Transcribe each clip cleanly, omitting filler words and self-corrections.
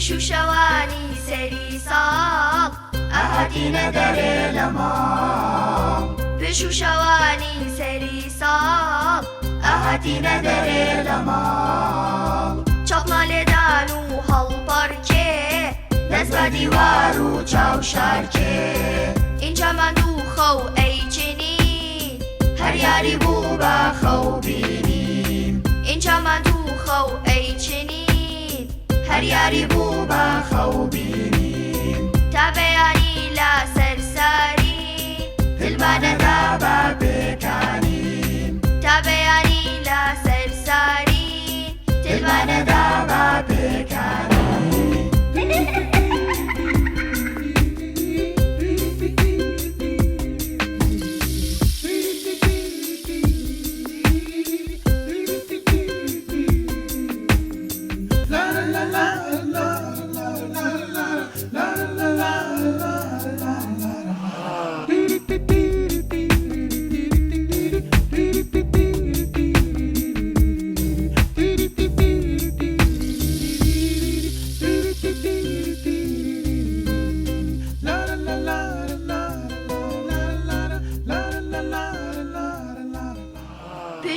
شوشەوانی سەری ساڵ ئاهاتینە دەرێ لە ماڵ شوشەوانی سەری ساڵ ئاهاتینە دەرێ لە ماڵ چاپڵە لێدان و هەڵپەڕکێ دەست بە دیوار و چاوشارکێ اینجا ماندوو خەو ئەیچینی هەر یاری بوو بە خەو بینیم اینجا ماندوو خەو ئەیچینی هەر یاری بوو بە خەو بینیم تا بەیانی لە سەرساری دلمانەدا بە پێکانیم تا بەیانی لە سەرساری دلمانەدا بە پێکانیم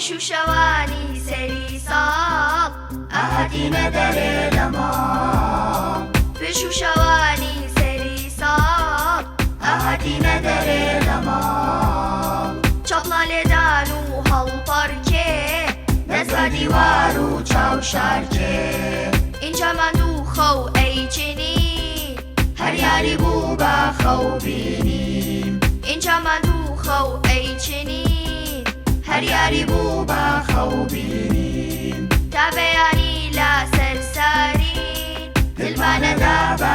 شوشەوانی سەری ساڵ ئاهاتینە دەرێ لە ماڵ شوشەوانی سەری ساڵ ئاهاتینە دەرێ لە ماڵ چاپڵە لێدان و هەڵپەڕکێ دەست بە دیوار و چاوشارکێ اینجا ماندوو خەو ئەیچینی هەر یاری بوو بە خەو بینیم اینجا ماندوو خەو ئەیچینی هەر یاری بوو بە خەو بینیم تا بەیانی لە سەرساری دلمانەدا بە